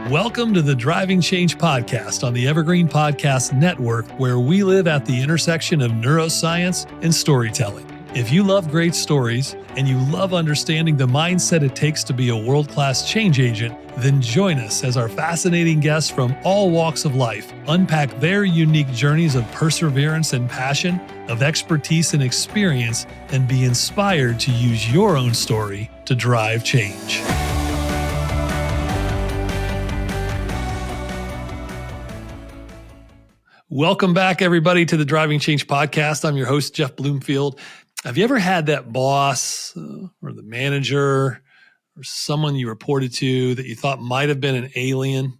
Welcome to the Driving Change podcast on the Evergreen Podcast Network, where we live at the intersection of neuroscience and storytelling. If you love great stories and you love understanding the mindset it takes to be a world-class change agent, then join us as our fascinating guests from all walks of life unpack their unique journeys of perseverance and passion, of expertise and experience, and be inspired to use your own story to drive change. Welcome back, everybody, to the Driving Change podcast. I'm your host, Jeff Bloomfield. Have you ever had that boss or the manager or someone you reported to that you thought might have been an alien?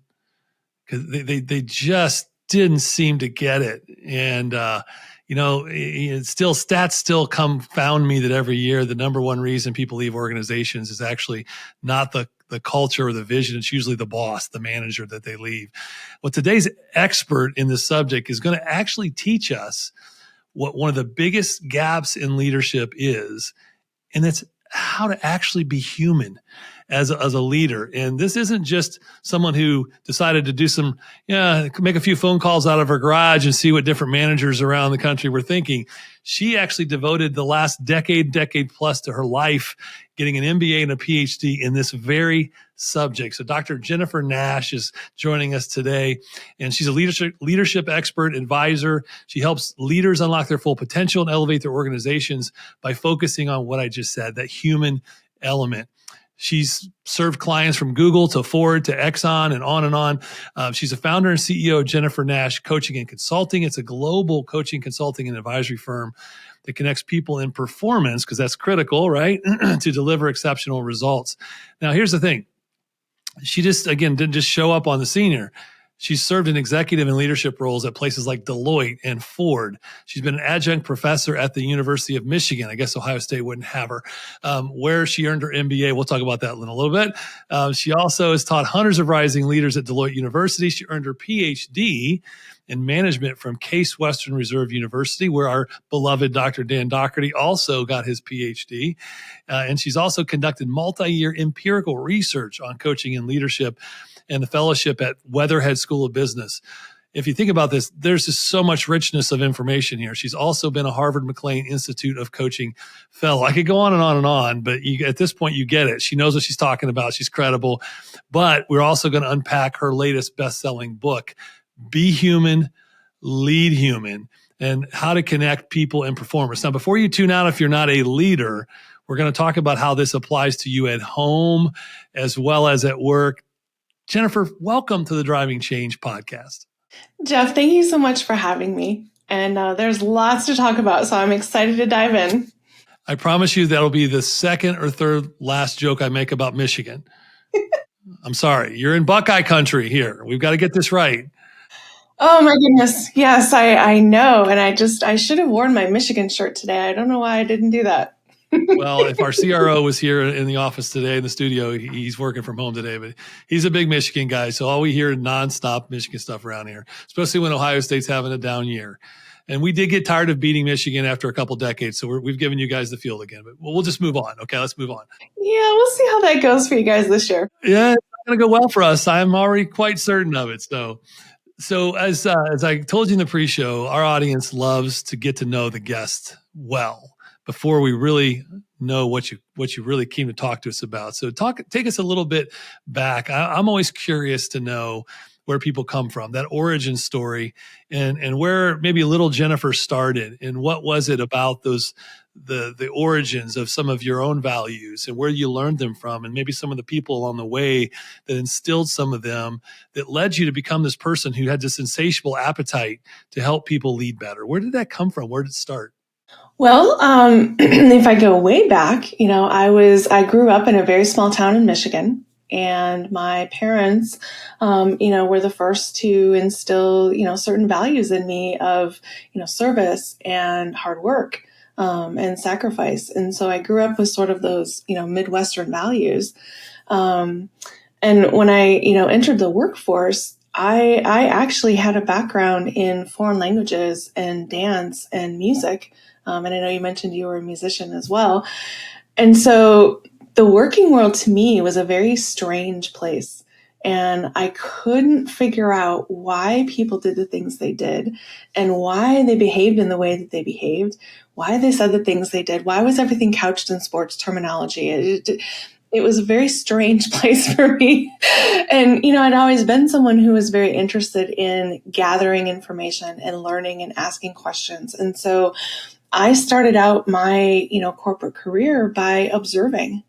Because they just didn't seem to get it. And, stats still confound me that every year the number one reason people leave organizations is actually not the culture or the vision. It's usually the boss, the manager that they leave. Well, today's expert in this subject is going to actually teach us what one of the biggest gaps in leadership is, and it's how to actually be human as a leader. And this isn't just someone who decided to do make a few phone calls out of her garage and see what different managers around the country were thinking. She actually devoted the last decade plus to her life, getting an MBA and a PhD in this very subject. So Dr. Jennifer Nash is joining us today, and she's a leadership expert advisor. She helps leaders unlock their full potential and elevate their organizations by focusing on what I just said, that human element. She's served clients from Google to Ford to Exxon and on and on. She's a founder and CEO of Jennifer Nash Coaching and Consulting. It's a global coaching, consulting, and advisory firm that connects people in performance, because that's critical, right, to deliver exceptional results. Now, here's the thing. She didn't just show up on the scene here. She's served in executive and leadership roles at places like Deloitte and Ford. She's been an adjunct professor at the University of Michigan. I guess Ohio State wouldn't have her, where she earned her MBA. We'll talk about that in a little bit. She also has taught hundreds of rising leaders at Deloitte University. She earned her PhD in management from Case Western Reserve University, where our beloved Dr. Dan Doherty also got his PhD. And she's also conducted multi-year empirical research on coaching and leadership and the fellowship at Weatherhead School of Business. If you think about this, there's just so much richness of information here. She's also been a Harvard McLean Institute of Coaching fellow. I could go on and on and on, but at this point, you get it. She knows what she's talking about. She's credible. But we're also going to unpack her latest best-selling book, Be Human, Lead Human, and how to connect people and performers. Now, before you tune out, if you're not a leader, we're going to talk about how this applies to you at home as well as at work. Jennifer, welcome to the Driving Change podcast. Jeff, thank you so much for having me. And there's lots to talk about, so I'm excited to dive in. I promise you that'll be the second or third last joke I make about Michigan. I'm sorry. You're in Buckeye country here. We've got to get this right. Oh my goodness. Yes, I know. And I should have worn my Michigan shirt today. I don't know why I didn't do that. Well, if our CRO was here in the office today in the studio, he's working from home today, but he's a big Michigan guy. So all we hear is nonstop Michigan stuff around here, especially when Ohio State's having a down year. And we did get tired of beating Michigan after a couple decades. So we've given you guys the field again, but we'll just move on. Okay, let's move on. Yeah, we'll see how that goes for you guys this year. Yeah, it's going to go well for us. I'm already quite certain of it. So as I told you in the pre-show, our audience loves to get to know the guest well before we really know what you really came to talk to us about. So take us a little bit back. I'm always curious to know where people come from, that origin story, and where maybe little Jennifer started, and what was it about the origins of some of your own values and where you learned them from, and maybe some of the people along the way that instilled some of them that led you to become this person who had this insatiable appetite to help people lead better. Where did that come from? Where did it start? Well, if I go way back, I grew up in a very small town in Michigan, and my parents, were the first to instill, certain values in me of, service and hard work, and sacrifice. And so I grew up with sort of those, Midwestern values. And when I, entered the workforce, I actually had a background in foreign languages and dance and music. And I know you mentioned you were a musician as well. And so the working world to me was a very strange place. And I couldn't figure out why people did the things they did and why they behaved in the way that they behaved, why they said the things they did, why was everything couched in sports terminology. It was a very strange place for me. And, I'd always been someone who was very interested in gathering information and learning and asking questions. And so I started out my, corporate career by observing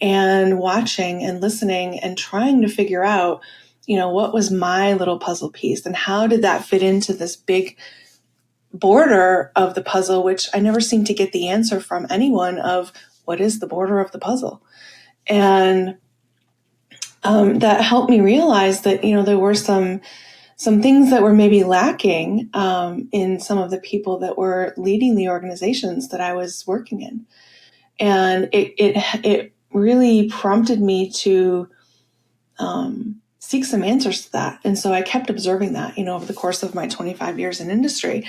and watching and listening and trying to figure out, what was my little puzzle piece and how did that fit into this big border of the puzzle, which I never seemed to get the answer from anyone of what is the border of the puzzle. And that helped me realize that, there were some things that were maybe lacking in some of the people that were leading the organizations that I was working in. And it really prompted me to seek some answers to that. And so I kept observing that, over the course of my 25 years in industry.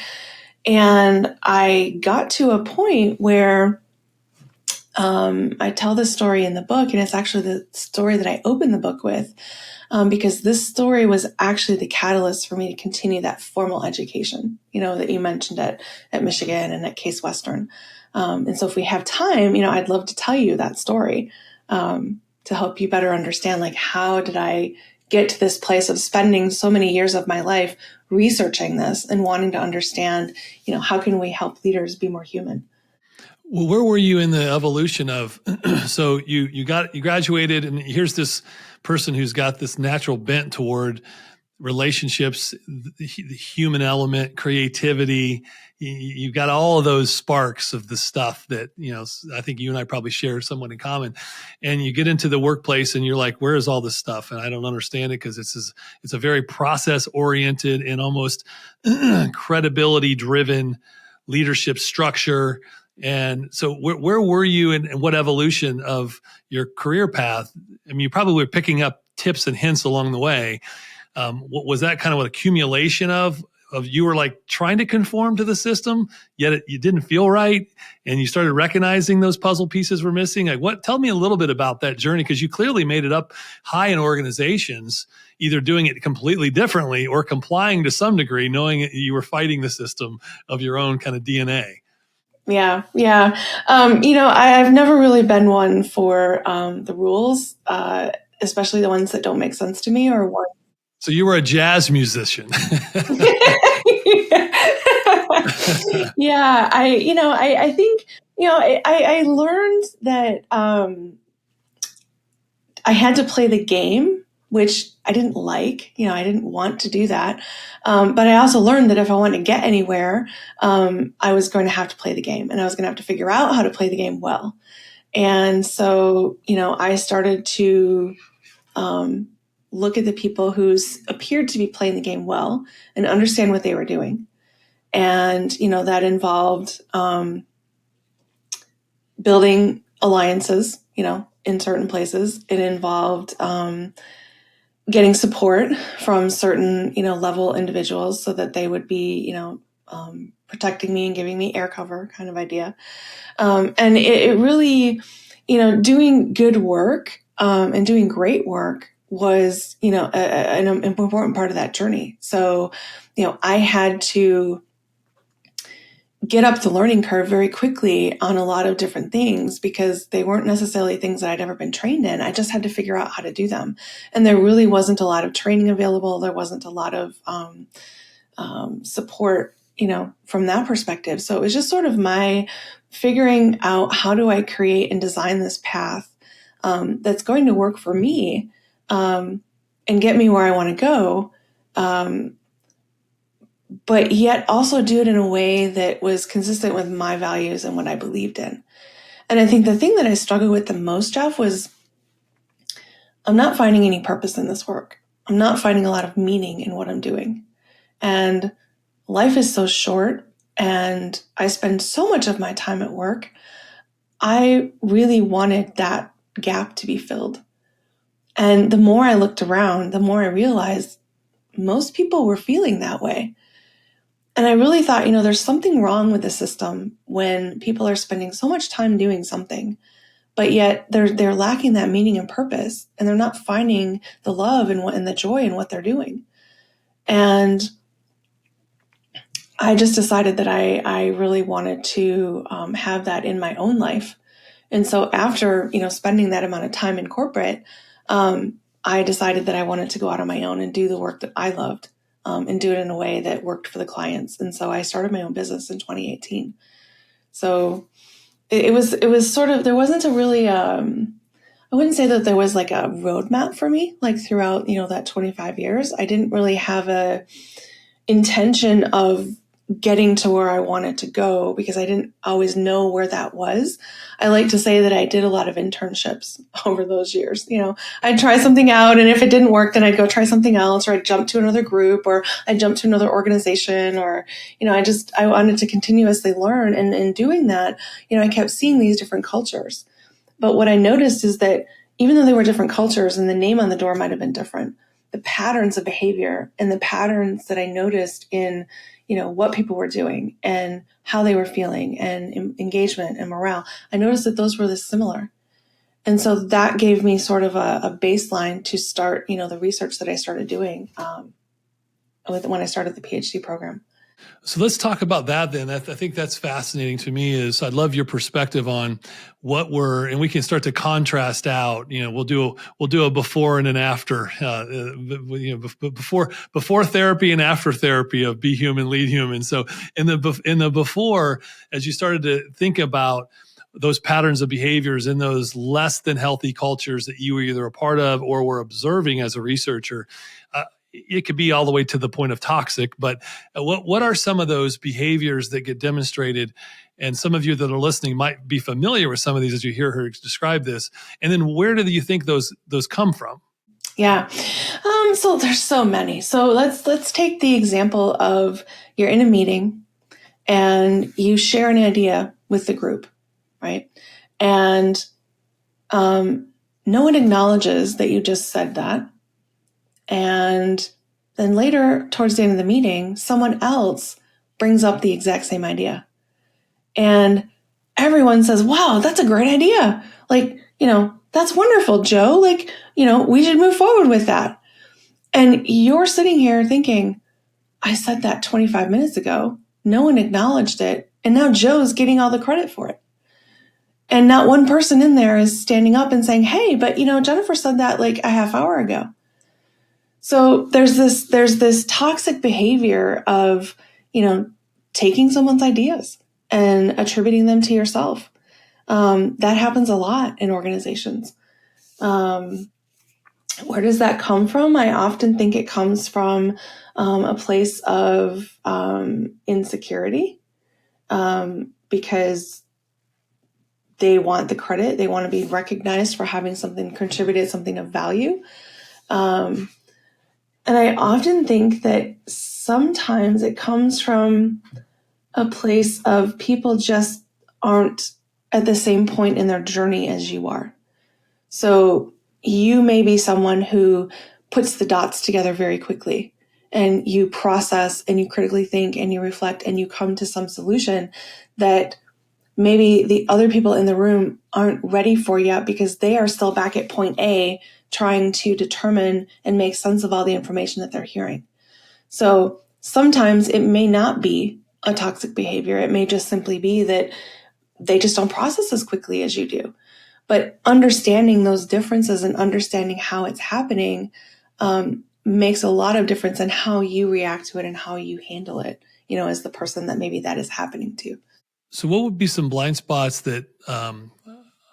And I got to a point where I tell this story in the book, and it's actually the story that I open the book with, because this story was actually the catalyst for me to continue that formal education, that you mentioned at Michigan and at Case Western. And so if we have time, I'd love to tell you that story to help you better understand, like, how did I get to this place of spending so many years of my life researching this and wanting to understand, how can we help leaders be more human? Well, where were you in the evolution of, so you graduated, and here's this person who's got this natural bent toward relationships, the human element, creativity. You've got all of those sparks of the stuff that, I think you and I probably share somewhat in common. And you get into the workplace and you're like, where is all this stuff? And I don't understand it because it's a very process oriented and almost credibility driven leadership structure. And so where were you and what evolution of your career path? I mean, you probably were picking up tips and hints along the way. What was that kind of an accumulation of you were like trying to conform to the system, yet you didn't feel right, and you started recognizing those puzzle pieces were missing? Like, tell me a little bit about that journey, because you clearly made it up high in organizations, either doing it completely differently or complying to some degree, knowing you were fighting the system of your own kind of DNA. Yeah. I've never really been one for the rules, especially the ones that don't make sense to me or one. So you were a jazz musician. Yeah, I think, I learned that I had to play the game, which I didn't like. I didn't want to do that. But I also learned that if I wanted to get anywhere, I was going to have to play the game, and I was going to have to figure out how to play the game well. And so, I started to look at the people who appeared to be playing the game well and understand what they were doing. And, that involved building alliances, in certain places. It involved getting support from certain, level individuals so that they would be, protecting me and giving me air cover kind of idea. And it really, doing good work and doing great work was, an important part of that journey. So, I had to get up the learning curve very quickly on a lot of different things because they weren't necessarily things that I'd ever been trained in. I just had to figure out how to do them. And there really wasn't a lot of training available. There wasn't a lot of support, from that perspective. So it was just sort of my figuring out, how do I create and design this path that's going to work for me and get me where I want to go, but yet also do it in a way that was consistent with my values and what I believed in. And I think the thing that I struggled with the most, Jeff, was I'm not finding any purpose in this work. I'm not finding a lot of meaning in what I'm doing. And life is so short, and I spend so much of my time at work. I really wanted that gap to be filled. And the more I looked around, the more I realized most people were feeling that way. And I really thought, there's something wrong with the system when people are spending so much time doing something, but yet they're lacking that meaning and purpose, and they're not finding the love and the joy in what they're doing. And I just decided that I really wanted to have that in my own life. And so after, spending that amount of time in corporate, I decided that I wanted to go out on my own and do the work that I loved, and do it in a way that worked for the clients. And so I started my own business in 2018. So it was sort of, there wasn't a really, I wouldn't say that there was like a roadmap for me, like throughout, that 25 years. I didn't really have a intention of getting to where I wanted to go because I didn't always know where that was. I like to say that I did a lot of internships over those years. I'd try something out, and if it didn't work, then I'd go try something else, or I'd jump to another group, or I'd jump to another organization, or, I wanted to continuously learn. And in doing that, I kept seeing these different cultures. But what I noticed is that even though they were different cultures and the name on the door might have been different, the patterns of behavior and the patterns that I noticed in, what people were doing and how they were feeling and engagement and morale, I noticed that those were similar. And so that gave me sort of a baseline to start, the research that I started doing when I started the PhD program. So let's talk about that then. I think that's fascinating to me. Is I'd love your perspective on and we can start to contrast out. We'll do a before and an after. Before therapy and after therapy of Be Human, Lead Human. So in the before, as you started to think about those patterns of behaviors in those less than healthy cultures that you were either a part of or were observing as a researcher. It could be all the way to the point of toxic, but what are some of those behaviors that get demonstrated? And some of you that are listening might be familiar with some of these as you hear her describe this. And then where do you think those come from? Yeah. So there's so many. So let's take the example of you're in a meeting and you share an idea with the group, right? And no one acknowledges that you just said that. And then later, towards the end of the meeting, someone else brings up the exact same idea. And everyone says, wow, that's a great idea. Like, that's wonderful, Joe. Like, we should move forward with that. And you're sitting here thinking, I said that 25 minutes ago. No one acknowledged it. And now Joe's getting all the credit for it. And not one person in there is standing up and saying, hey, but, Jennifer said that like a half hour ago. So there's this toxic behavior of, taking someone's ideas and attributing them to yourself. That happens a lot in organizations. Where does that come from? I often think it comes from a place of insecurity, because they want the credit. They want to be recognized for having contributed something of value. And I often think that sometimes it comes from a place of people just aren't at the same point in their journey as you are. So you may be someone who puts the dots together very quickly, and you process and you critically think and you reflect and you come to some solution that maybe the other people in the room aren't ready for yet, because they are still back at point A, trying to determine and make sense of all the information that they're hearing. So sometimes it may not be a toxic behavior. It may just simply be that they just don't process as quickly as you do. But understanding those differences and understanding how it's happening makes a lot of difference in how you react to it and how you handle it, as the person that maybe that is happening to. So what would be some blind spots that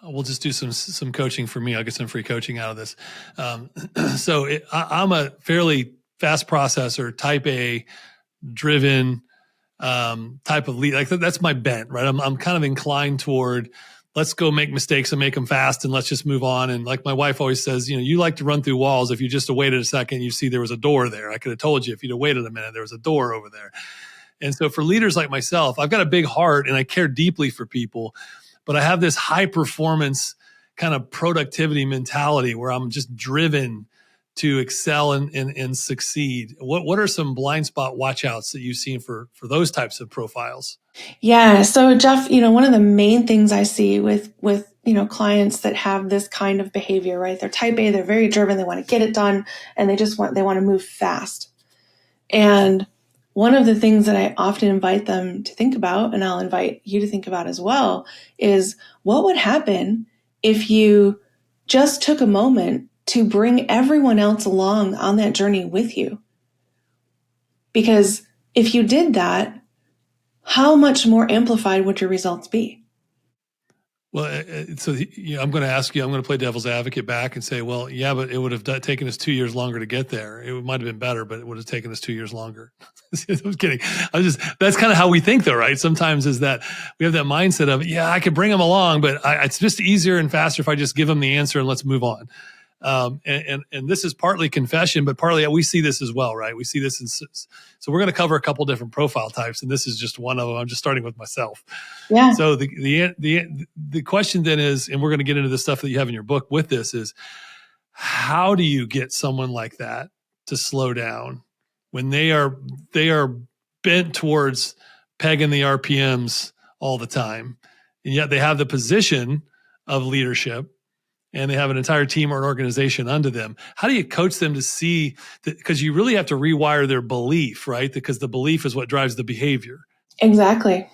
we'll just do some coaching for me. I'll get some free coaching out of this. I'm a fairly fast processor, type A, driven type of lead. Like that's my bent, right? I'm kind of inclined toward, let's go make mistakes and make them fast, and let's just move on. And like my wife always says, you like to run through walls. If you just waited a second, you see there was a door there. I could have told you if you'd have waited a minute, there was a door over there. And so for leaders like myself, I've got a big heart and I care deeply for people, but I have this high performance kind of productivity mentality where I'm just driven to excel and succeed. What are some blind spot watch outs that you've seen for those types of profiles? Yeah. So Jeff, one of the main things I see with clients that have this kind of behavior, right? They're type A, they're very driven, they want to get it done, and they want to move fast. And one of the things that I often invite them to think about, and I'll invite you to think about as well, is what would happen if you just took a moment to bring everyone else along on that journey with you? Because if you did that, how much more amplified would your results be? Well, so I'm going to ask you, I'm going to play devil's advocate back and say, well, yeah, but it would have taken us 2 years longer to get there. It might have been better, but it would have taken us 2 years longer. I was kidding. That's kind of how we think though, right? Sometimes is that we have that mindset of, yeah, I could bring them along, but it's just easier and faster if I just give them the answer and let's move on. And this is partly confession, but partly we see this as well, right? We see this so we're going to cover a couple different profile types, and this is just one of them. I'm just starting with myself. Yeah. So the question then is, and we're going to get into the stuff that you have in your book with this, is how do you get someone like that to slow down when they are bent towards pegging the RPMs all the time, and yet they have the position of leadership and they have an entire team or an organization under them? How do you coach them to see that? Because you really have to rewire their belief, right? Because the belief is what drives the behavior. Exactly.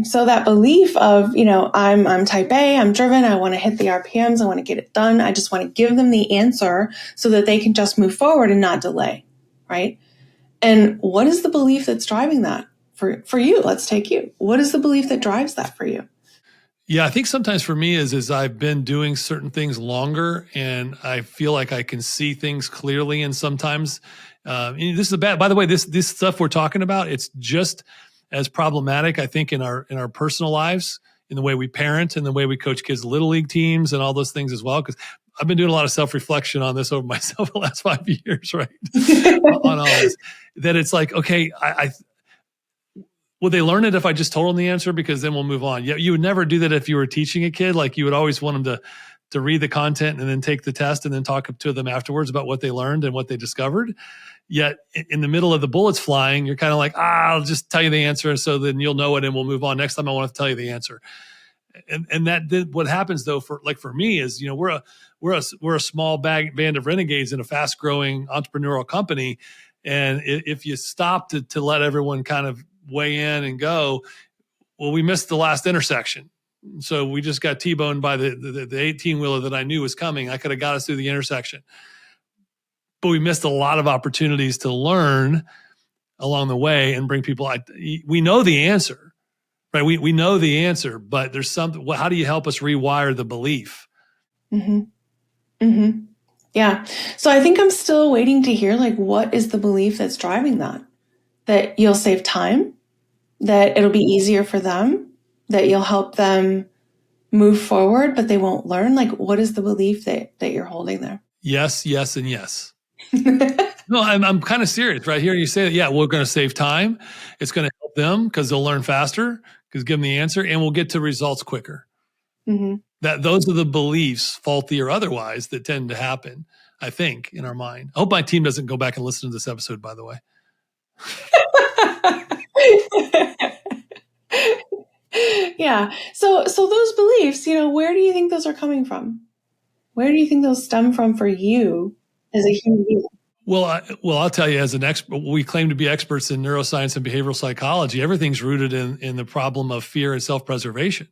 So that belief of, I'm type A, I'm driven, I want to hit the RPMs, I want to get it done. I just want to give them the answer so that they can just move forward and not delay, right? And what is the belief that's driving that for you? Let's take you. What is the belief that drives that for you? Yeah, I think sometimes for me is I've been doing certain things longer and I feel like I can see things clearly. And sometimes, and this is by the way, this stuff we're talking about, it's just as problematic, I think, in our personal lives, in the way we parent and the way we coach kids' little league teams and all those things as well. Because I've been doing a lot of self-reflection on this over myself the last 5 years, right? On all this, that it's like, okay, will they learn it if I just told them the answer? Because then we'll move on. Yeah, you would never do that if you were teaching a kid. Like you would always want them to read the content and then take the test and then talk to them afterwards about what they learned and what they discovered. Yet in the middle of the bullets flying, you're kind of like, I'll just tell you the answer, so then you'll know it and we'll move on. Next time I want to tell you the answer. And what happens though for me is, we're a small band of renegades in a fast growing entrepreneurial company, and if you stop to let everyone kind of weigh in and go, well, we missed the last intersection. So we just got T-boned by the 18 wheeler that I knew was coming. I could have got us through the intersection, but we missed a lot of opportunities to learn along the way and bring people. We know the answer, right? We know the answer, but there's something. How do you help us rewire the belief? Mm-hmm. Mm-hmm. Yeah. So I think I'm still waiting to hear, like, what is the belief that's driving that? That you'll save time, that it'll be easier for them, that you'll help them move forward, but they won't learn. Like, what is the belief that you're holding there? Yes, yes, and yes. No, I'm kind of serious right here. You say that, yeah, we're going to save time. It's going to help them because they'll learn faster, because give them the answer, and we'll get to results quicker. Mm-hmm. Those are the beliefs, faulty or otherwise, that tend to happen, I think, in our mind. I hope my team doesn't go back and listen to this episode, by the way. Yeah. So those beliefs, where do you think those are coming from? Where do you think those stem from for you as a human being? Well, I'll tell you, as an expert, we claim to be experts in neuroscience and behavioral psychology. Everything's rooted in the problem of fear and self-preservation.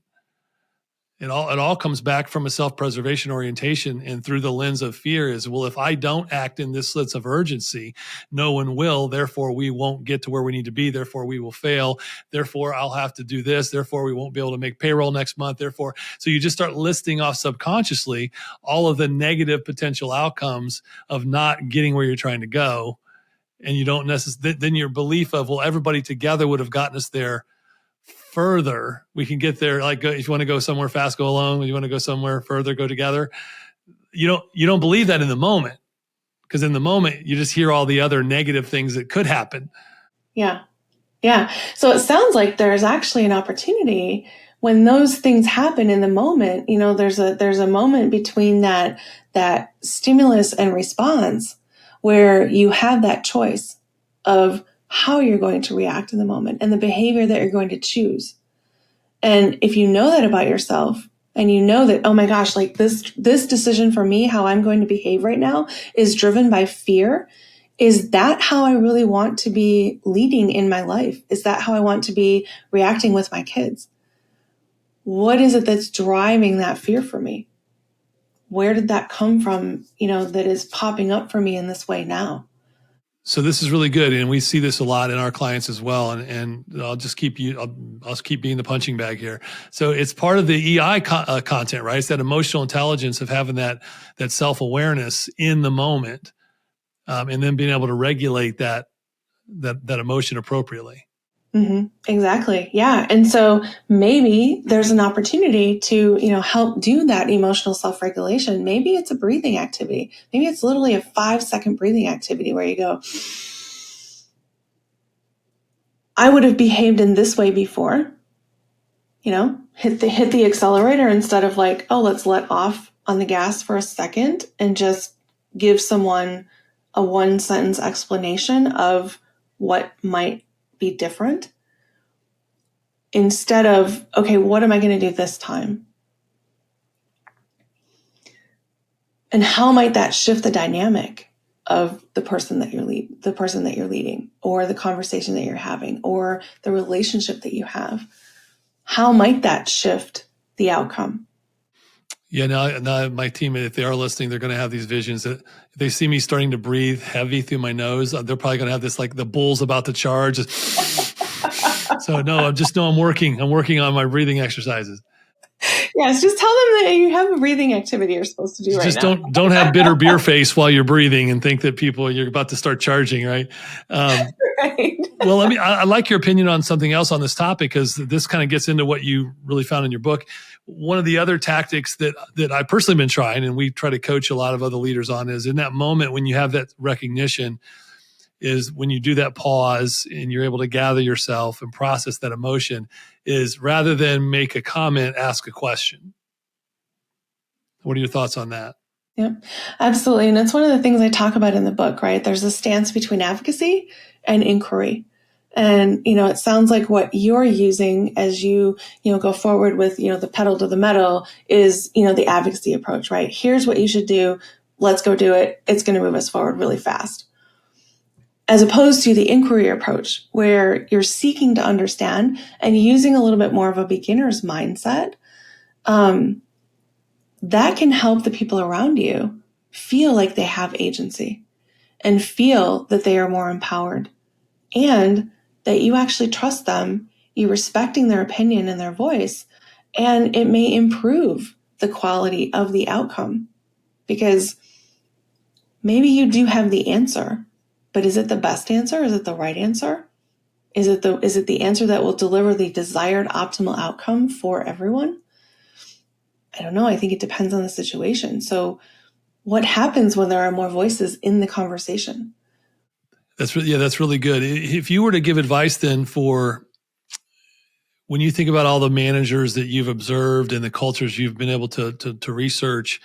It all comes back from a self-preservation orientation, and through the lens of fear is, well, if I don't act in this sense of urgency, no one will. Therefore, we won't get to where we need to be. Therefore, we will fail. Therefore, I'll have to do this. Therefore, we won't be able to make payroll next month. Therefore, so you just start listing off subconsciously all of the negative potential outcomes of not getting where you're trying to go. And you don't necessarily, then your belief of, well, everybody together would have gotten us there further. We can get there. Like, if you want to go somewhere fast, go alone. If you want to go somewhere further, go together. You don't believe that in the moment, because in the moment you just hear all the other negative things that could happen. Yeah. So it sounds like there's actually an opportunity when those things happen in the moment. There's a moment between that stimulus and response where you have that choice of how you're going to react in the moment and the behavior that you're going to choose. And if you know that about yourself, and you know that, oh my gosh, like this decision for me, how I'm going to behave right now is driven by fear. Is that how I really want to be leading in my life? Is that how I want to be reacting with my kids? What is it that's driving that fear for me? Where did that come from, that is popping up for me in this way now? So this is really good, and we see this a lot in our clients as well. And I'll just keep I'll keep being the punching bag here. So it's part of the EI content, right? It's that emotional intelligence of having that self-awareness in the moment, and then being able to regulate that emotion appropriately. Mm-hmm. Exactly. Yeah. And so maybe there's an opportunity to, help do that emotional self-regulation. Maybe it's a breathing activity. Maybe it's literally a 5-second breathing activity where you go, I would have behaved in this way before, hit the accelerator instead of like, oh, let's let off on the gas for a second and just give someone a 1-sentence explanation of what might be different. Instead of, okay, what am I going to do this time? And how might that shift the dynamic of the person that you're leading, or the conversation that you're having, or the relationship that you have? How might that shift the outcome? Yeah, now my team, if they are listening, they're going to have these visions that if they see me starting to breathe heavy through my nose, they're probably going to have this, like the bull's about to charge. So no, I'm working on my breathing exercises. Yes, just tell them that you have a breathing activity you're supposed to do right Just now. don't have bitter beer face while you're breathing and think that you're about to start charging, right? Right. Well, I like your opinion on something else on this topic, because this kind of gets into what you really found in your book. One of the other tactics that I've personally been trying, and we try to coach a lot of other leaders on, is in that moment when you have that recognition, is when you do that pause and you're able to gather yourself and process that emotion, is rather than make a comment, ask a question. What are your thoughts on that? Yep, absolutely. And it's one of the things I talk about in the book, right? There's a stance between advocacy and inquiry. And, it sounds like what you're using as you go forward with, the pedal to the metal is, the advocacy approach, right? Here's what you should do. Let's go do it. It's going to move us forward really fast. As opposed to the inquiry approach, where you're seeking to understand and using a little bit more of a beginner's mindset. That can help the people around you feel like they have agency and feel that they are more empowered, and that you actually trust them, you respecting their opinion and their voice, and it may improve the quality of the outcome, because maybe you do have the answer, but is it the best answer? Is it the right answer? Is it the answer that will deliver the desired optimal outcome for everyone? I don't know. I think it depends on the situation. So what happens when there are more voices in the conversation? That's really good. If you were to give advice then for when you think about all the managers that you've observed and the cultures you've been able to research,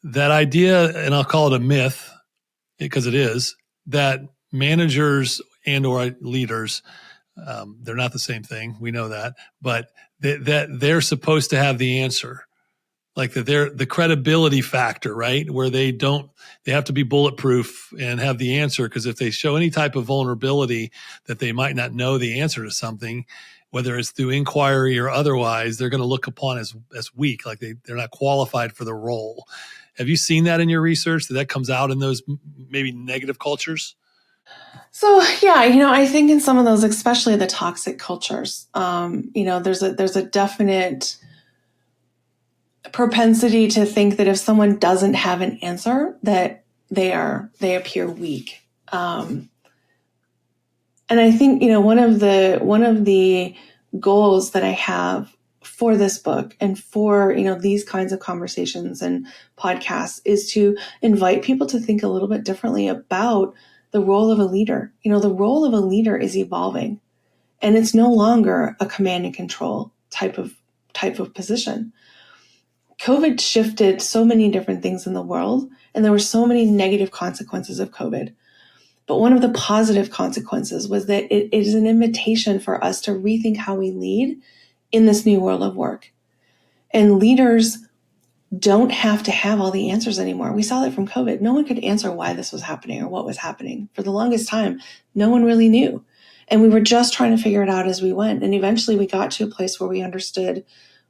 that idea, and I'll call it a myth because it is, that managers and or leaders, they're not the same thing. We know that, but that they're supposed to have the answer. Like that they're the credibility factor, right? Where they have to be bulletproof and have the answer, because if they show any type of vulnerability that they might not know the answer to something, whether it's through inquiry or otherwise, they're going to look upon as weak, like they're not qualified for the role. Have you seen that in your research, that comes out in those maybe negative cultures? So yeah, I think in some of those, especially the toxic cultures, there's a definite propensity to think that if someone doesn't have an answer, that they appear weak. And I think one of the goals that I have for this book and for these kinds of conversations and podcasts is to invite people to think a little bit differently about the role of a leader. The role of a leader is evolving, and it's no longer a command and control type of position. COVID shifted so many different things in the world, and there were so many negative consequences of COVID. But one of the positive consequences was that it is an invitation for us to rethink how we lead in this new world of work. And leaders don't have to have all the answers anymore. We saw that from COVID. No one could answer why this was happening or what was happening. For the longest time, no one really knew. And we were just trying to figure it out as we went. And eventually we got to a place where we understood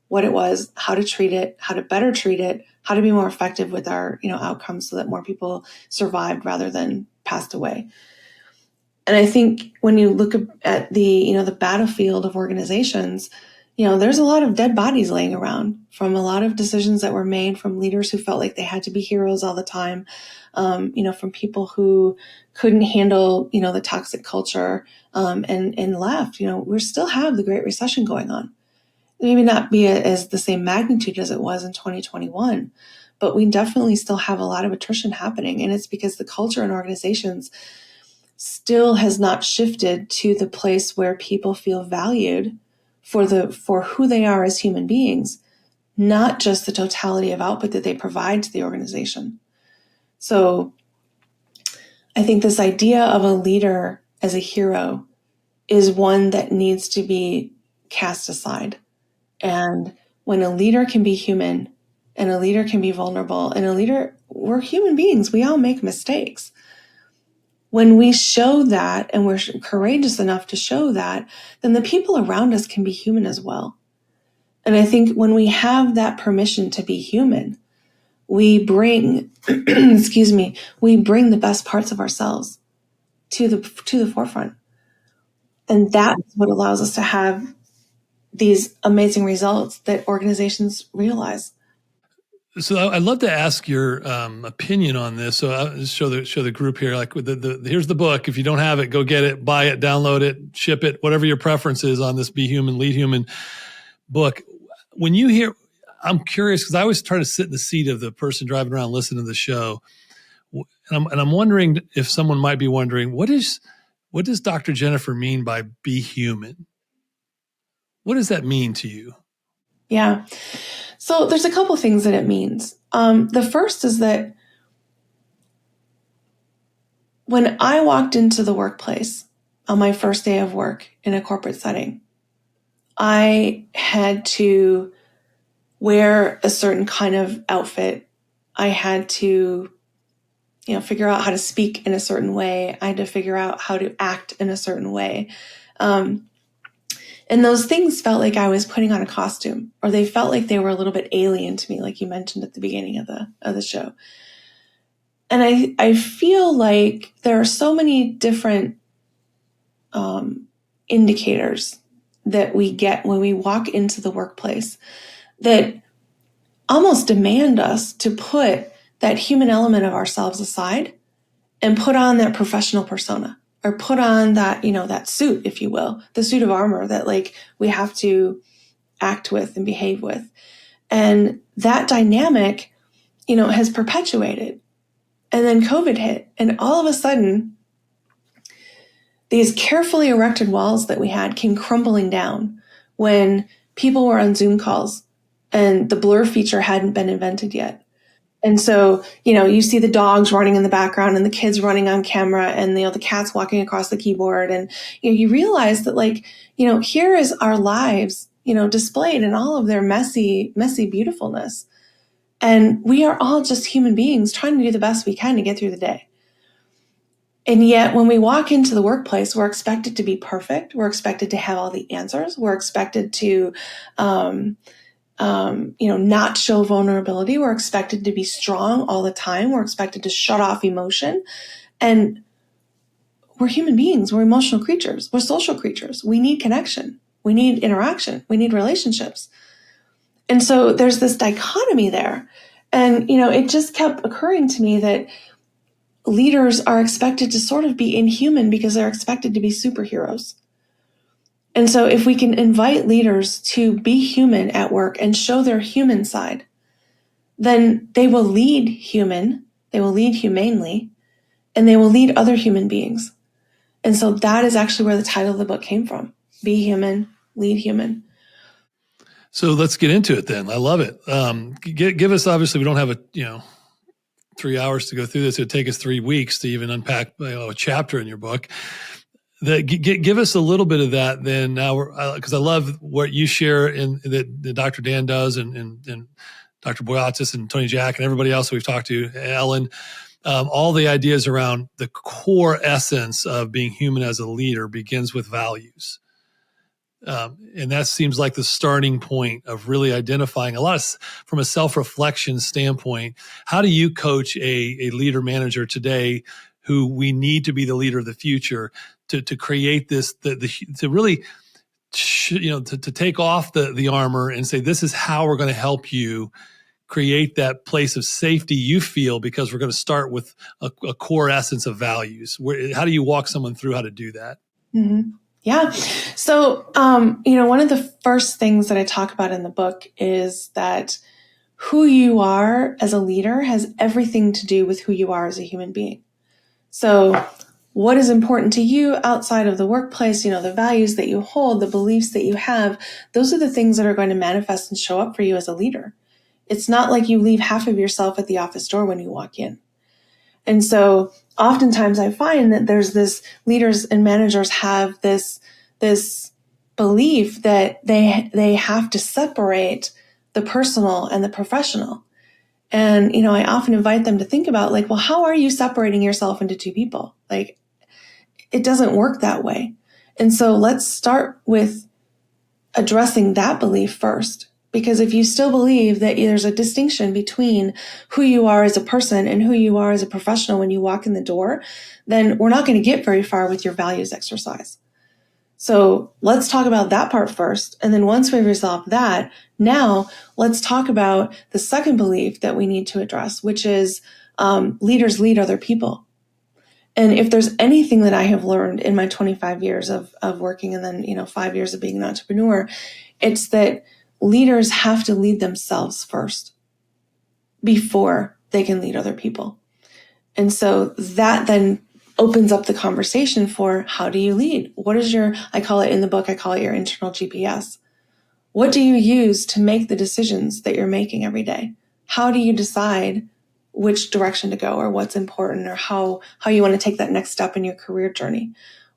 what it was, how to treat it, how to better treat it, how to be more effective with our, outcomes so that more people survived rather than passed away. And I think when you look at the battlefield of organizations, there's a lot of dead bodies laying around from a lot of decisions that were made from leaders who felt like they had to be heroes all the time, from people who couldn't handle, the toxic culture and left. We still have the Great Recession going on. Maybe not be as the same magnitude as it was in 2021, but we definitely still have a lot of attrition happening. And it's because the culture in organizations still has not shifted to the place where people feel valued for who they are as human beings, not just the totality of output that they provide to the organization. So I think this idea of a leader as a hero is one that needs to be cast aside. And when a leader can be human and a leader can be vulnerable and we're human beings, we all make mistakes. When we show that and we're courageous enough to show that, then the people around us can be human as well. And I think when we have that permission to be human, we bring, we bring the best parts of ourselves to the forefront. And that's what allows us to have these amazing results that organizations realize. So I'd love to ask your opinion on this. So I'll just show the group here. Like here's the book. If you don't have it, go get it, buy it, download it, ship it, whatever your preference is on this Be Human, Lead Human book. When you hear, I'm curious because I always try to sit in the seat of the person driving around listening to the show, and I'm wondering if someone might be wondering what does Dr. Jennifer mean by be human? What does that mean to you? Yeah. So there's a couple things that it means. The first is that when I walked into the workplace on my first day of work in a corporate setting, I had to wear a certain kind of outfit. I had to, figure out how to speak in a certain way. I had to figure out how to act in a certain way. And those things felt like I was putting on a costume, or they felt like they were a little bit alien to me, like you mentioned at the beginning of the show. And I feel like there are so many different indicators that we get when we walk into the workplace that almost demand us to put that human element of ourselves aside and put on that professional persona, or put on that, that suit, if you will, the suit of armor that we have to act with and behave with. And that dynamic, has perpetuated. And then COVID hit, and all of a sudden, these carefully erected walls that we had came crumbling down when people were on Zoom calls and the blur feature hadn't been invented yet. And so, you see the dogs running in the background and the kids running on camera and, the cats walking across the keyboard. And, you realize that here is our lives, displayed in all of their messy, messy beautifulness. And we are all just human beings trying to do the best we can to get through the day. And yet when we walk into the workplace, we're expected to be perfect. We're expected to have all the answers. We're expected to, not show vulnerability. We're expected to be strong all the time. We're expected to shut off emotion. And we're human beings. We're emotional creatures. We're social creatures. We need connection. We need interaction. We need relationships. And so there's this dichotomy there. And, it just kept occurring to me that leaders are expected to sort of be inhuman because they're expected to be superheroes. And so if we can invite leaders to be human at work and show their human side, then they will lead human, they will lead humanely, and they will lead other human beings. And so that is actually where the title of the book came from. Be human, lead human. So let's get into it then. I love it. Give us, obviously we don't have 3 hours to go through this. It would take us 3 weeks to even unpack a chapter in your book. Give us a little bit of that then now, because I love what you share in that Dr. Dan does and Dr. Boyatzis and Tony Jack and everybody else we've talked to, Ellen, all the ideas around the core essence of being human as a leader begins with values. And that seems like the starting point of really identifying a lot of, from a self-reflection standpoint. How do you coach a leader manager today who we need to be the leader of the future to create this, to really, to take off the armor and say, this is how we're going to help you create that place of safety you feel, because we're going to start with a core essence of values. How do you walk someone through how to do that? Mm-hmm. Yeah. So, one of the first things that I talk about in the book is that who you are as a leader has everything to do with who you are as a human being. So what is important to you outside of the workplace, the values that you hold, the beliefs that you have, those are the things that are going to manifest and show up for you as a leader. It's not like you leave half of yourself at the office door when you walk in. And so oftentimes I find that there's this, leaders and managers have this belief that they have to separate the personal and the professional. And, I often invite them to think about well, how are you separating yourself into two people? It doesn't work that way. And so let's start with addressing that belief first. Because if you still believe that there's a distinction between who you are as a person and who you are as a professional when you walk in the door, then we're not going to get very far with your values exercise. So let's talk about that part first. And then once we resolve that, now let's talk about the second belief that we need to address, which is leaders lead other people. And if there's anything that I have learned in my 25 years of working and then, 5 years of being an entrepreneur, it's that leaders have to lead themselves first before they can lead other people. And so that then opens up the conversation for how do you lead? What is I call it in the book, I call it your internal GPS. What do you use to make the decisions that you're making every day? How do you decide which direction to go or what's important or how you want to take that next step in your career journey?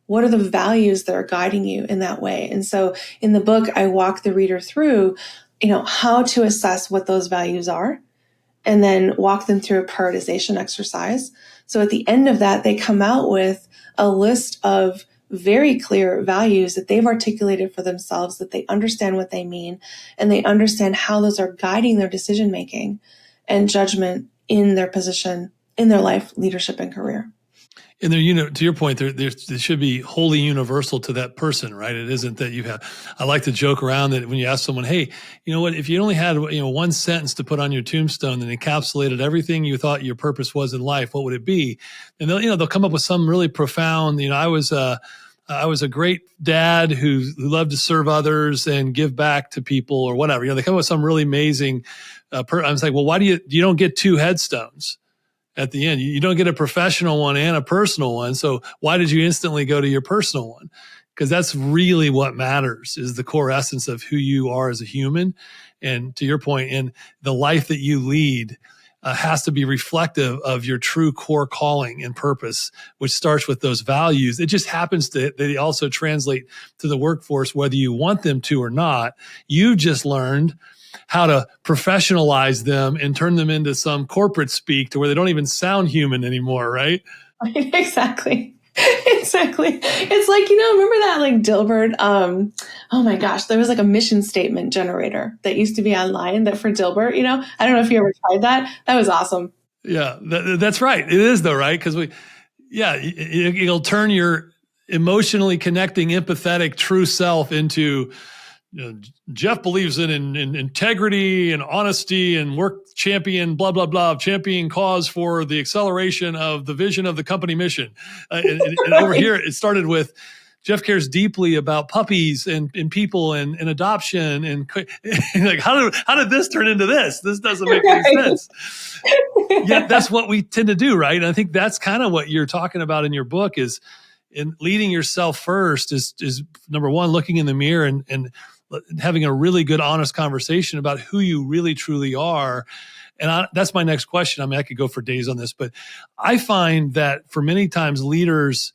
What are the values that are guiding you in that way? And so in the book, I walk the reader through, how to assess what those values are and then walk them through a prioritization exercise. So at the end of that, they come out with a list of very clear values that they've articulated for themselves, that they understand what they mean, and they understand how those are guiding their decision-making and judgment in their position, in their life, leadership, and career. And there, to your point, there should be wholly universal to that person, right? It isn't that you have. I like to joke around that when you ask someone, "Hey, you know what? If you only had one sentence to put on your tombstone that encapsulated everything you thought your purpose was in life, what would it be?" And they'll come up with some really profound. I was a great dad who loved to serve others and give back to people or whatever. They come up with some really amazing. I was like, well, why do you don't get two headstones? At the end, you don't get a professional one and a personal one. So why did you instantly go to your personal one? Because that's really what matters, is the core essence of who you are as a human. And to your point, and the life that you lead has to be reflective of your true core calling and purpose, which starts with those values. It just happens that they also translate to the workforce, whether you want them to or not. You just learned how to professionalize them and turn them into some corporate speak to where they don't even sound human anymore, right? Exactly. Exactly. It's like, remember that Dilbert, oh my gosh, there was a mission statement generator that used to be online that for Dilbert, I don't know if you ever tried that. That was awesome. Yeah, that's right. It is though, right? Because it'll turn your emotionally connecting, empathetic, true self into, Jeff believes in integrity and honesty and work champion, blah, blah, blah, champion cause for the acceleration of the vision of the company mission. And over here, it started with Jeff cares deeply about puppies and people and adoption. And how did this turn into this? This doesn't make any sense. Yet that's what we tend to do, right? And I think that's kind of what you're talking about in your book is in leading yourself first is number one, looking in the mirror and having a really good, honest conversation about who you really, truly are. And that's my next question. I mean, I could go for days on this, but I find that for many times leaders,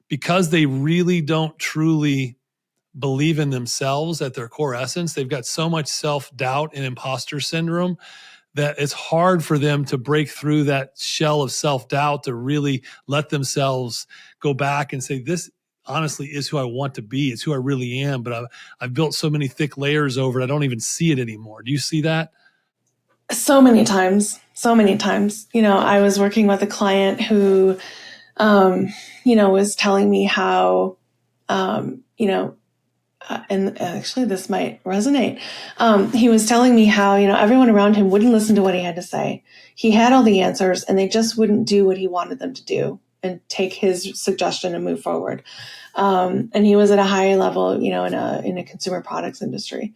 because they really don't truly believe in themselves at their core essence, they've got so much self-doubt and imposter syndrome that it's hard for them to break through that shell of self-doubt to really let themselves go back and say, this honestly is who I want to be. It's who I really am. But I've built so many thick layers over it, I don't even see it anymore. Do you see that? So many times. I was working with a client who, was telling me how, and actually this might resonate. He was telling me how, everyone around him wouldn't listen to what he had to say. He had all the answers and they just wouldn't do what he wanted them to do and take his suggestion and move forward. And he was at a high level, in a consumer products industry.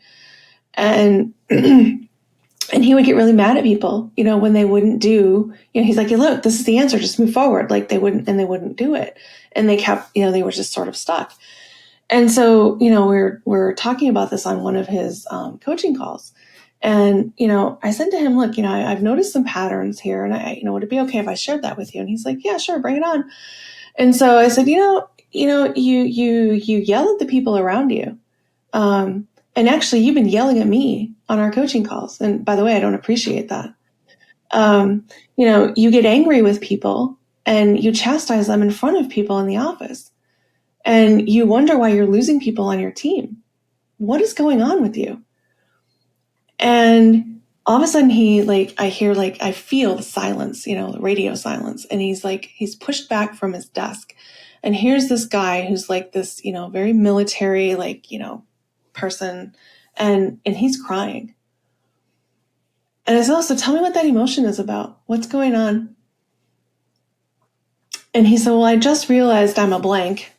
And, and he would get really mad at people, when they wouldn't do, he's like, look, this is the answer, just move forward. Like they wouldn't do it. And they kept, they were just sort of stuck. And so, we're talking about this on one of his coaching calls. And, I said to him, look, I've noticed some patterns here and would it be okay if I shared that with you? And he's like, yeah, sure, bring it on. And so I said, you yell at the people around you. And actually you've been yelling at me on our coaching calls. And by the way, I don't appreciate that. You get angry with people and you chastise them in front of people in the office. And you wonder why you're losing people on your team. What is going on with you? And all of a sudden I feel the silence, the radio silence. And he's pushed back from his desk. And here's this guy who's like this, very military, person. And he's crying. And I said, so tell me what that emotion is about. What's going on? And he said, well, I just realized I'm a blank.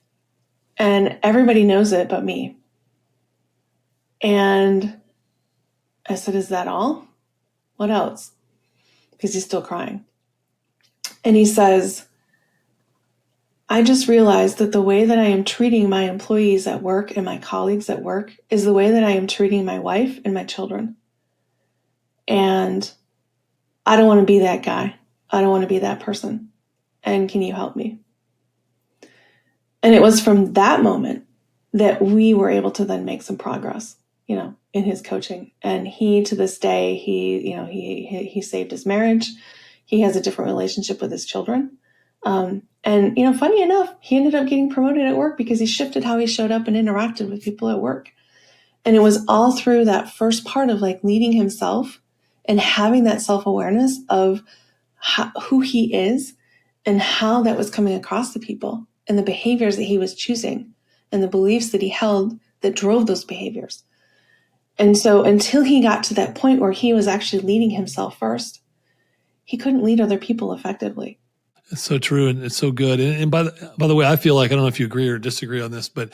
And everybody knows it but me. And I said, is that all? What else? Because he's still crying. And he says, I just realized that the way that I am treating my employees at work and my colleagues at work is the way that I am treating my wife and my children. And I don't want to be that guy. I don't want to be that person. And can you help me? And it was from that moment that we were able to then make some progress, in his coaching. And he, to this day, he saved his marriage. He has a different relationship with his children. And, funny enough, he ended up getting promoted at work because he shifted how he showed up and interacted with people at work. And it was all through that first part of leading himself and having that self-awareness of who he is and how that was coming across to people and the behaviors that he was choosing and the beliefs that he held that drove those behaviors. And so until he got to that point where he was actually leading himself first, he couldn't lead other people effectively. It's so true. And it's so good. And by the way, I feel like, I don't know if you agree or disagree on this, but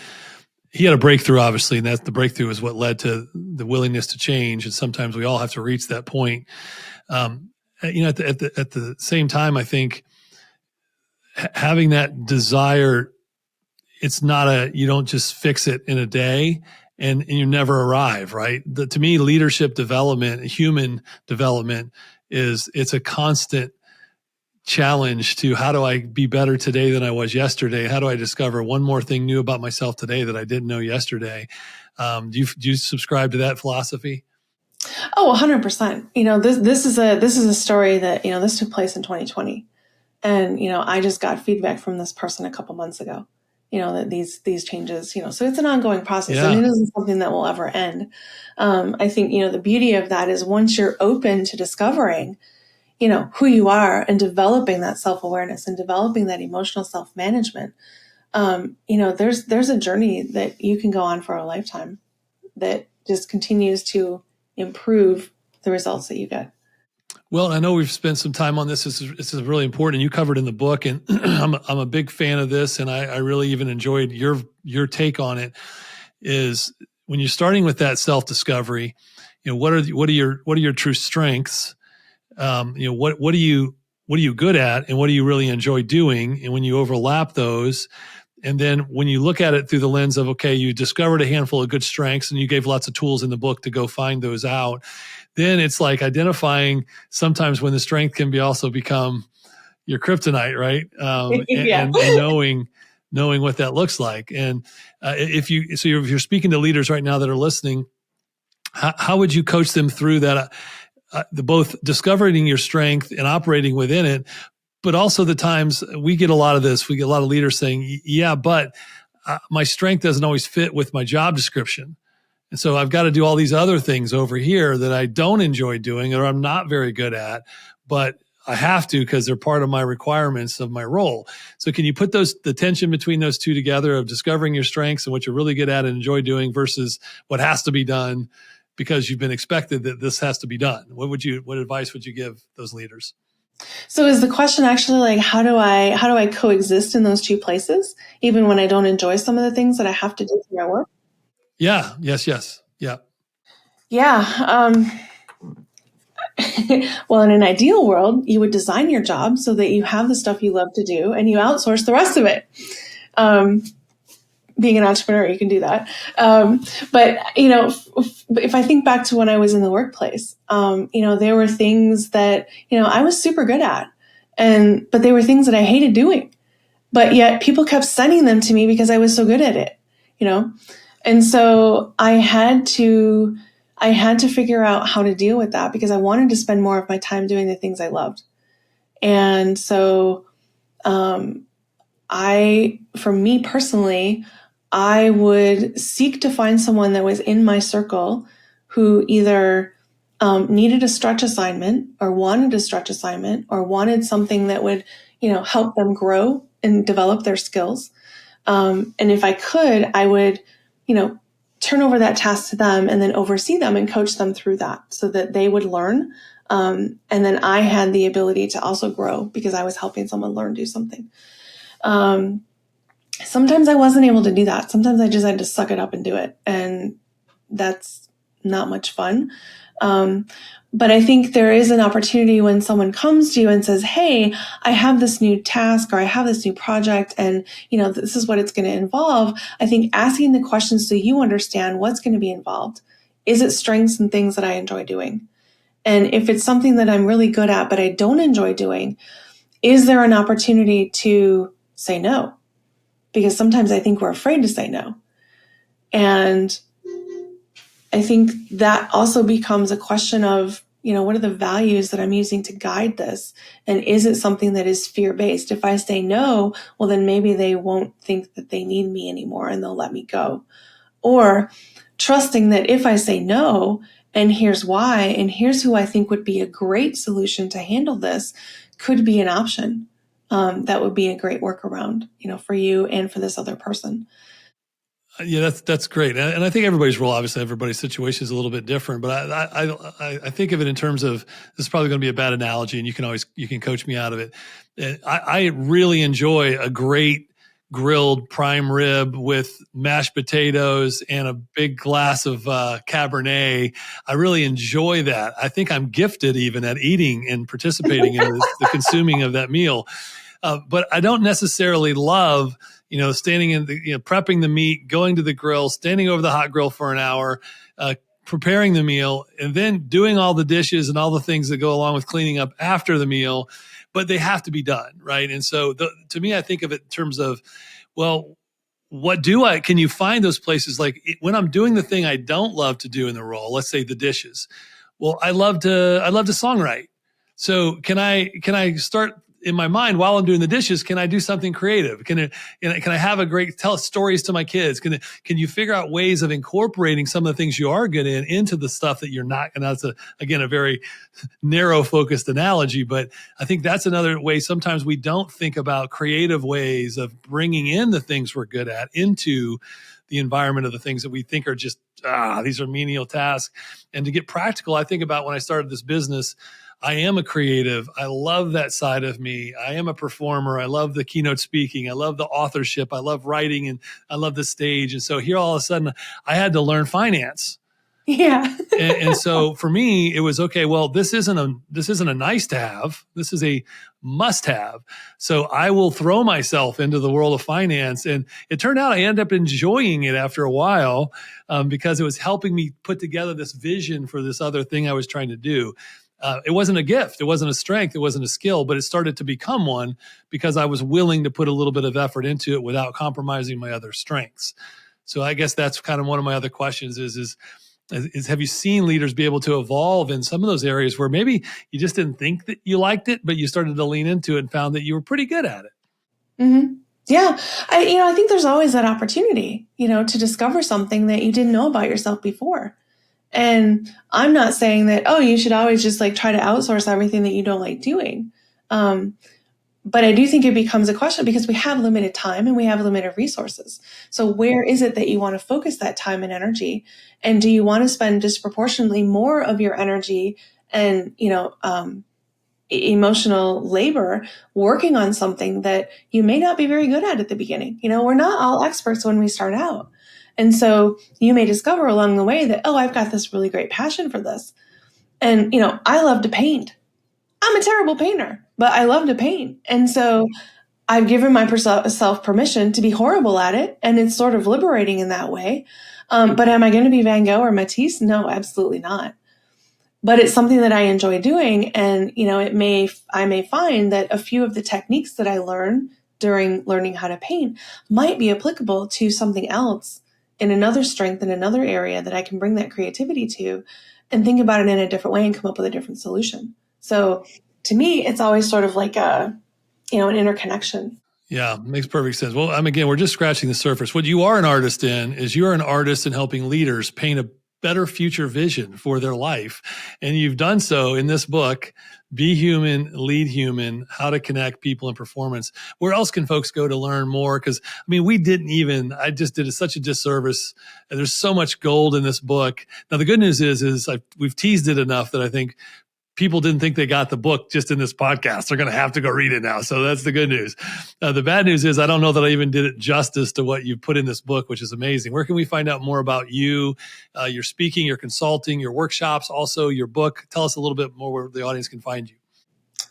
he had a breakthrough, obviously, and the breakthrough is what led to the willingness to change. And sometimes we all have to reach that point. At the same time, I think having that desire, it's not you don't just fix it in a day and you never arrive, right? To me, leadership development, human development it's a constant challenge to how do I be better today than I was yesterday? How do I discover one more thing new about myself today that I didn't know yesterday? Do you subscribe to that philosophy? Oh, 100%. This is a story that, this took place in 2020. And, I just got feedback from this person a couple months ago, that these changes, so it's an ongoing process. Yeah. And it isn't something that will ever end. I think, the beauty of that is once you're open to discovering, who you are and developing that self-awareness and developing that emotional self-management, there's a journey that you can go on for a lifetime that just continues to improve the results that you get. Well, I know we've spent some time on this. This is really important, and you covered in the book. And I'm a big fan of this, and I really even enjoyed your take on it. Is when you're starting with that self-discovery, what are your true strengths? What are you good at, and what do you really enjoy doing? And when you overlap those, And then when you look at it through the lens of, okay, you discovered a handful of good strengths and you gave lots of tools in the book to go find those out. Then it's like identifying sometimes when the strength can be also become your kryptonite, right? Yeah. And knowing what that looks like. And if you're speaking to leaders right now that are listening, how would you coach them through that? The both discovering your strength and operating within it, but also the times we get a lot of this. We get a lot of leaders saying, "Yeah, but my strength doesn't always fit with my job description." And so I've got to do all these other things over here that I don't enjoy doing or I'm not very good at, but I have to because they're part of my requirements of my role. So can you put the tension between those two together of discovering your strengths and what you're really good at and enjoy doing versus what has to be done because you've been expected that this has to be done? What advice would you give those leaders? So is the question actually like, how do I coexist in those two places, even when I don't enjoy some of the things that I have to do for my work? Yeah. Yes. Yeah. Yeah. Well, in an ideal world, you would design your job so that you have the stuff you love to do and you outsource the rest of it. Being an entrepreneur, you can do that. But, if I think back to when I was in the workplace, there were things that, I was super good at, but they were things that I hated doing, but yet people kept sending them to me because I was so good at it, And so I had to figure out how to deal with that because I wanted to spend more of my time doing the things I loved. And so, for me personally, I would seek to find someone that was in my circle who either needed a stretch assignment or wanted a stretch assignment or wanted something that would, help them grow and develop their skills. And if I could, I would, turn over that task to them and then oversee them and coach them through that so that they would learn. And then I had the ability to also grow because I was helping someone learn, do something. Sometimes I wasn't able to do that. Sometimes I just had to suck it up and do it. And that's not much fun. But I think there is an opportunity when someone comes to you and says, hey, I have this new task or I have this new project and, this is what it's going to involve. I think asking the questions so you understand what's going to be involved. Is it strengths and things that I enjoy doing? And if it's something that I'm really good at, but I don't enjoy doing, is there an opportunity to say no? Because sometimes I think we're afraid to say no. And I think that also becomes a question of, what are the values that I'm using to guide this? And is it something that is fear-based? If I say no, well, then maybe they won't think that they need me anymore and they'll let me go. Or trusting that if I say no, and here's why, and here's who I think would be a great solution to handle this, could be an option. That would be a great workaround, for you and for this other person. Yeah, that's great, and I think everybody's role, obviously, everybody's situation is a little bit different. But I think of it in terms of, this is probably going to be a bad analogy, and you can coach me out of it. I really enjoy a great grilled prime rib with mashed potatoes and a big glass of Cabernet. I really enjoy that. I think I'm gifted even at eating and participating in the consuming of that meal. But I don't necessarily love, standing in prepping the meat, going to the grill, standing over the hot grill for an hour, preparing the meal, and then doing all the dishes and all the things that go along with cleaning up after the meal. But they have to be done, right? And so to me, I think of it in terms of, well, can you find those places? Like when I'm doing the thing I don't love to do in the role, let's say the dishes. Well, I love to songwrite. So can I start in my mind while I'm doing the dishes? Can I do something creative? Can I have a great tell stories to my kids? Can you figure out ways of incorporating some of the things you are good in into the stuff that you're not? And that's again a very narrow focused analogy, but I think that's another way. Sometimes we don't think about creative ways of bringing in the things we're good at into the environment of the things that we think are just, these are menial tasks. And to get practical, I think about when I started this business, I am a creative. I love that side of me. I am a performer. I love the keynote speaking. I love the authorship. I love writing and I love the stage. And so here all of a sudden I had to learn finance. Yeah. And so for me, it was okay. Well, this isn't a nice to have. This is a must have. So I will throw myself into the world of finance, and it turned out I ended up enjoying it after a while because it was helping me put together this vision for this other thing I was trying to do. It wasn't a gift, it wasn't a strength, it wasn't a skill, but it started to become one because I was willing to put a little bit of effort into it without compromising my other strengths. So I guess that's kind of one of my other questions is have you seen leaders be able to evolve in some of those areas where maybe you just didn't think that you liked it, but you started to lean into it and found that you were pretty good at it? Mm-hmm. Yeah. I think there's always that opportunity, to discover something that you didn't know about yourself before. And I'm not saying that, oh, you should always just like try to outsource everything that you don't like doing. But I do think it becomes a question because we have limited time and we have limited resources. So where is it that you want to focus that time and energy? And do you want to spend disproportionately more of your energy and, emotional labor working on something that you may not be very good at the beginning? We're not all experts when we start out. And so you may discover along the way that, oh, I've got this really great passion for this. And, I love to paint. I'm a terrible painter, but I love to paint. And so I've given myself permission to be horrible at it. And it's sort of liberating in that way. But am I going to be Van Gogh or Matisse? No, absolutely not. But it's something that I enjoy doing. And, I may find that a few of the techniques that I learn during learning how to paint might be applicable to something else in another strength in another area that I can bring that creativity to and think about it in a different way and come up with a different solution. So to me, it's always sort of like an interconnection. Yeah, makes perfect sense. Well, again, we're just scratching the surface. What you are an artist in is you're an artist in helping leaders paint a better future vision for their life. And you've done so in this book, Be Human, Lead Human, How to Connect People and Performance. Where else can folks go to learn more? Because, I just did such a disservice. There's so much gold in this book. Now, the good news is we've teased it enough that I think people didn't think they got the book just in this podcast. They're going to have to go read it now. So that's the good news. The bad news is I don't know that I even did it justice to what you put in this book, which is amazing. Where can we find out more about you, your speaking, your consulting, your workshops, also your book? Tell us a little bit more where the audience can find you.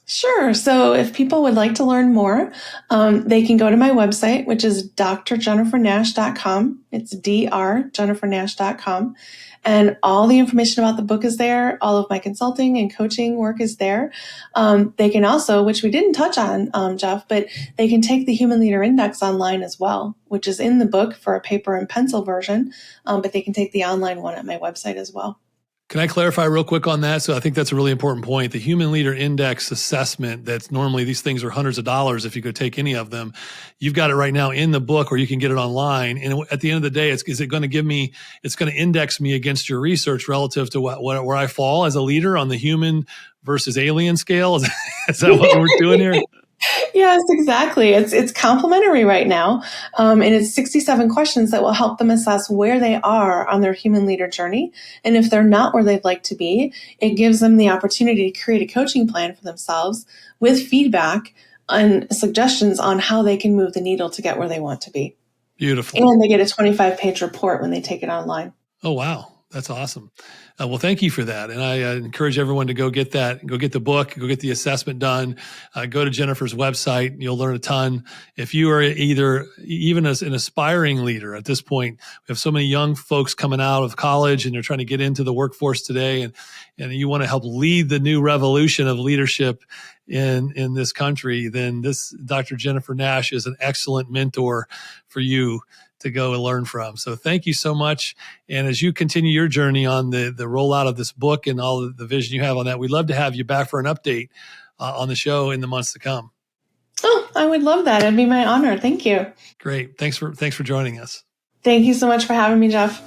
Sure. So if people would like to learn more, they can go to my website, which is drjennifernash.com. It's drjennifernash.com. And all the information about the book is there. All of my consulting and coaching work is there. They can also, which we didn't touch on, Jeff, but they can take the Human Leader Index online as well, which is in the book for a paper and pencil version. But they can take the online one at my website as well. Can I clarify real quick on that? So I think that's a really important point. The Human Leader Index assessment, that's normally these things are hundreds of dollars if you could take any of them. You've got it right now in the book, or you can get it online. And at the end of the day, it's going to index me against your research relative to where I fall as a leader on the human versus alien scale. Is that what we're doing here? Yes, exactly. It's complimentary right now. And it's 67 questions that will help them assess where they are on their human leader journey. And if they're not where they'd like to be, it gives them the opportunity to create a coaching plan for themselves with feedback and suggestions on how they can move the needle to get where they want to be. Beautiful. And they get a 25-page report when they take it online. Oh, wow. That's awesome. Well, thank you for that. And I encourage everyone to go get that, go get the book, go get the assessment done, go to Jennifer's website. You'll learn a ton. If you are even as an aspiring leader at this point, we have so many young folks coming out of college and they're trying to get into the workforce today. And you want to help lead the new revolution of leadership in this country, then this Dr. Jennifer Nash is an excellent mentor for you to go and learn from. So thank you so much. And as you continue your journey on the rollout of this book and all the vision you have on that, we'd love to have you back for an update on the show in the months to come. Oh, I would love that. It'd be my honor. Thank you. Great. Thanks for joining us. Thank you so much for having me, Jeff.